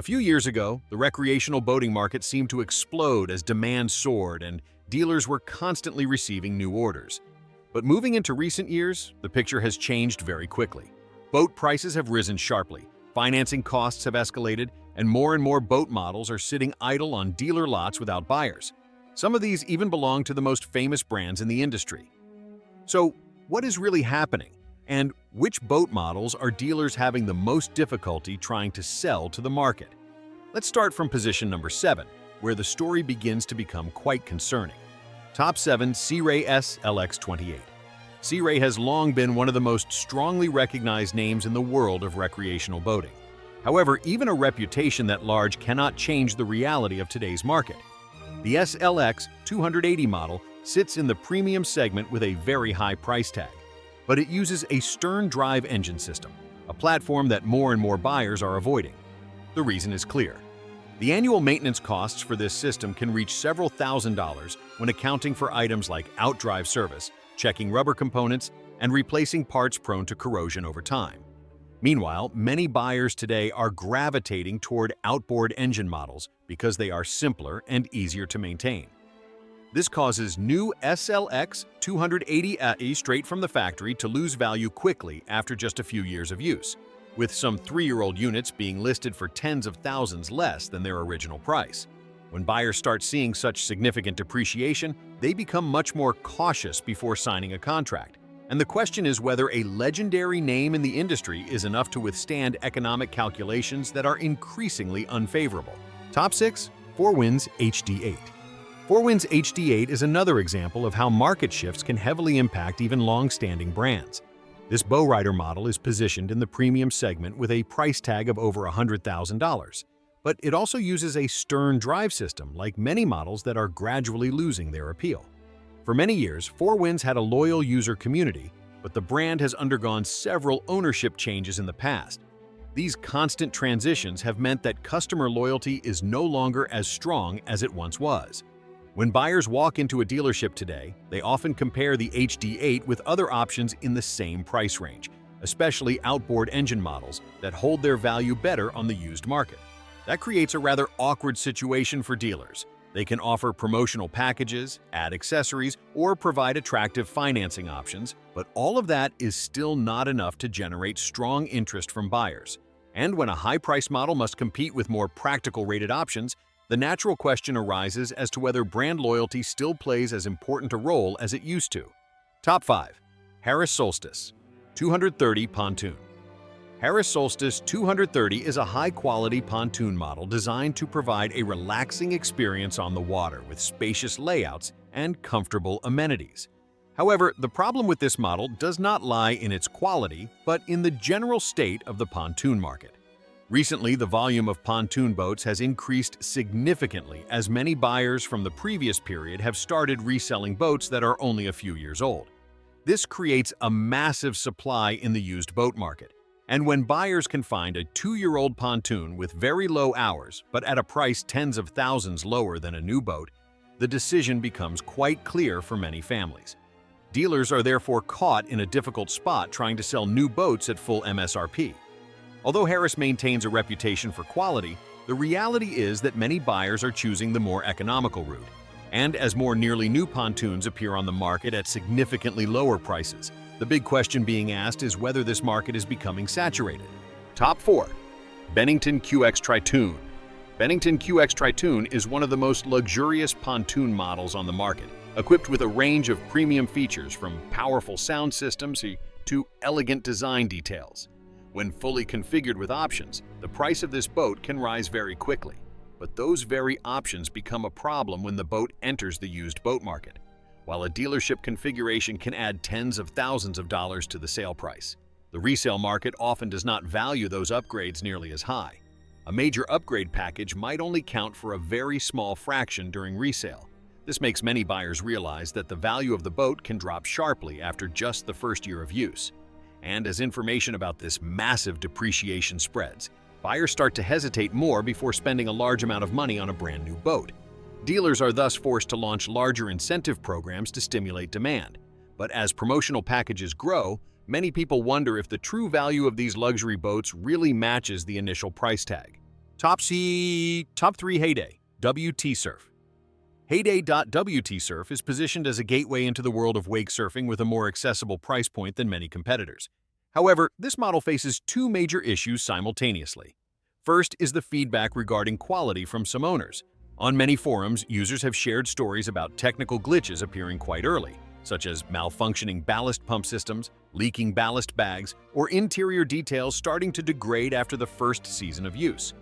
A few years ago, the recreational boating market seemed to explode as demand soared and dealers were constantly receiving new orders. But moving into recent years, the picture has changed very quickly. Boat prices have risen sharply, financing costs have escalated, and more boat models are sitting idle on dealer lots without buyers. Some of these even belong to the most famous brands in the industry. So, what is really happening? And which boat models are dealers having the most difficulty trying to sell to the market? Let's start from position number 7, where the story begins to become quite concerning. Top 7 Sea Ray SLX28. Sea Ray has long been one of the most strongly recognized names in the world of recreational boating. However, even a reputation that large cannot change the reality of today's market. The SLX 280 model sits in the premium segment with a very high price tag, but it uses a stern drive engine system, a platform that more and more buyers are avoiding. The reason is clear. The annual maintenance costs for this system can reach several $1,000s when accounting for items like outdrive service, checking rubber components, and replacing parts prone to corrosion over time. Meanwhile, many buyers today are gravitating toward outboard engine models because they are simpler and easier to maintain. This causes new SLX 280 straight from the factory to lose value quickly after just a few years of use, with some 3-year-old units being listed for tens of thousands less than their original price. When buyers start seeing such significant depreciation, they become much more cautious before signing a contract. And the question is whether a legendary name in the industry is enough to withstand economic calculations that are increasingly unfavorable. Top 6. 4Winds HD8. 4Winds HD8 is another example of how market shifts can heavily impact even long-standing brands. This bowrider model is positioned in the premium segment with a price tag of over $100,000, but it also uses a stern drive system like many models that are gradually losing their appeal. For many years, 4Winds had a loyal user community, but the brand has undergone several ownership changes in the past. These constant transitions have meant that customer loyalty is no longer as strong as it once was. When buyers walk into a dealership today, they often compare the HD8 with other options in the same price range, especially outboard engine models that hold their value better on the used market. That creates a rather awkward situation for dealers. They can offer promotional packages, add accessories, or provide attractive financing options, but all of that is still not enough to generate strong interest from buyers. And when a high-priced model must compete with more practical rated options, the natural question arises as to whether brand loyalty still plays as important a role as it used to. Top 5. Harris Solstice 230 Pontoon. Harris Solstice 230 is a high-quality pontoon model designed to provide a relaxing experience on the water with spacious layouts and comfortable amenities. However, the problem with this model does not lie in its quality, but in the general state of the pontoon market. Recently, the volume of pontoon boats has increased significantly as many buyers from the previous period have started reselling boats that are only a few years old. This creates a massive supply in the used boat market. And when buyers can find a 2-year-old pontoon with very low hours, but at a price tens of thousands lower than a new boat, the decision becomes quite clear for many families. Dealers are therefore caught in a difficult spot trying to sell new boats at full MSRP. Although Harris maintains a reputation for quality, the reality is that many buyers are choosing the more economical route. And as more nearly new pontoons appear on the market at significantly lower prices, the big question being asked is whether this market is becoming saturated. Top 4. Bennington QX Tritoon. Bennington QX Tritoon is one of the most luxurious pontoon models on the market, equipped with a range of premium features from powerful sound systems to elegant design details. When fully configured with options, the price of this boat can rise very quickly. But those very options become a problem when the boat enters the used boat market, while a dealership configuration can add tens of thousands of dollars to the sale price. The resale market often does not value those upgrades nearly as high. A major upgrade package might only count for a very small fraction during resale. This makes many buyers realize that the value of the boat can drop sharply after just the first year of use. And as information about this massive depreciation spreads, buyers start to hesitate more before spending a large amount of money on a brand new boat. Dealers are thus forced to launch larger incentive programs to stimulate demand. But as promotional packages grow, many people wonder if the true value of these luxury boats really matches the initial price tag. Top 3 Heyday, WT Surf. Heyday.WT Surf is positioned as a gateway into the world of wake surfing with a more accessible price point than many competitors. However, this model faces two major issues simultaneously. First is the feedback regarding quality from some owners. On many forums, users have shared stories about technical glitches appearing quite early, such as malfunctioning ballast pump systems, leaking ballast bags, or interior details starting to degrade after the first season of use.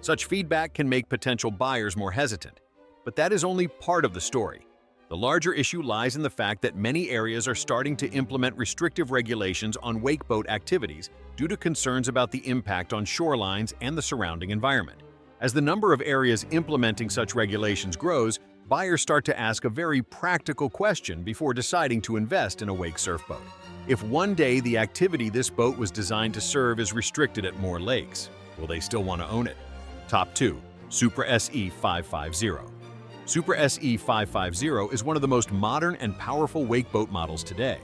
Such feedback can make potential buyers more hesitant. But that is only part of the story. The larger issue lies in the fact that many areas are starting to implement restrictive regulations on wakeboat activities due to concerns about the impact on shorelines and the surrounding environment. As the number of areas implementing such regulations grows, buyers start to ask a very practical question before deciding to invest in a wake surf boat. If one day the activity this boat was designed to serve is restricted at more lakes, will they still want to own it? Top 2. Supra SE 550. Supra SE 550 is one of the most modern and powerful wakeboat models today.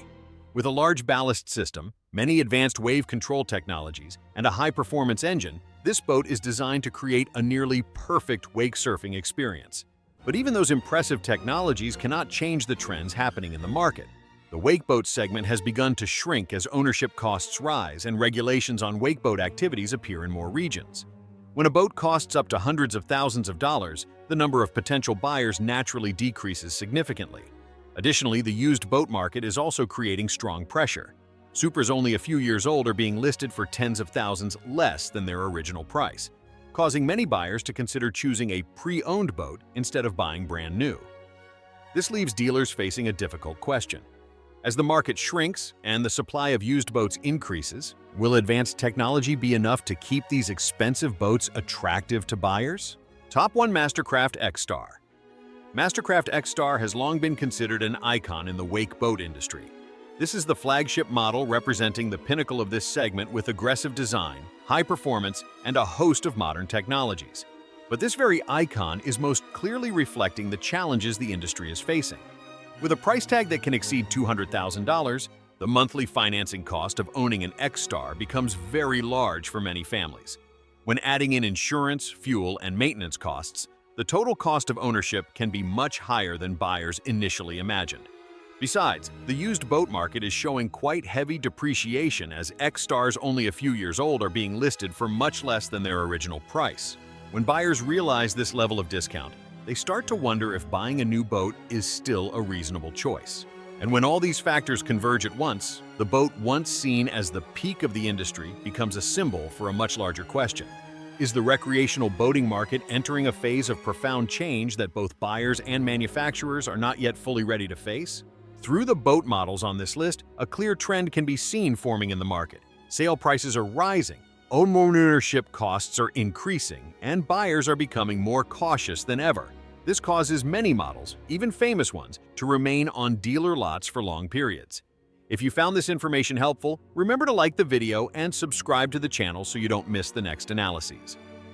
With a large ballast system, many advanced wave control technologies, and a high-performance engine, this boat is designed to create a nearly perfect wake surfing experience. But even those impressive technologies cannot change the trends happening in the market. The wakeboat segment has begun to shrink as ownership costs rise and regulations on wakeboat activities appear in more regions. When a boat costs up to hundreds of thousands of dollars, the number of potential buyers naturally decreases significantly. Additionally, the used boat market is also creating strong pressure. Supras only a few years old are being listed for tens of thousands less than their original price, causing many buyers to consider choosing a pre-owned boat instead of buying brand new. This leaves dealers facing a difficult question. As the market shrinks and the supply of used boats increases, will advanced technology be enough to keep these expensive boats attractive to buyers? Top 1 Mastercraft X-Star. Mastercraft X-Star has long been considered an icon in the wake boat industry. This is the flagship model representing the pinnacle of this segment with aggressive design, high performance, and a host of modern technologies. But this very icon is most clearly reflecting the challenges the industry is facing. With a price tag that can exceed $200,000, the monthly financing cost of owning an X-Star becomes very large for many families. When adding in insurance, fuel, and maintenance costs, the total cost of ownership can be much higher than buyers initially imagined. Besides, the used boat market is showing quite heavy depreciation as X-Stars only a few years old are being listed for much less than their original price. When buyers realize this level of discount, they start to wonder if buying a new boat is still a reasonable choice. And when all these factors converge at once, the boat once seen as the peak of the industry becomes a symbol for a much larger question. Is the recreational boating market entering a phase of profound change that both buyers and manufacturers are not yet fully ready to face? Through the boat models on this list, a clear trend can be seen forming in the market. Sale prices are rising, ownership costs are increasing, and buyers are becoming more cautious than ever. This causes many models, even famous ones, to remain on dealer lots for long periods. If you found this information helpful, remember to like the video and subscribe to the channel so you don't miss the next analyses.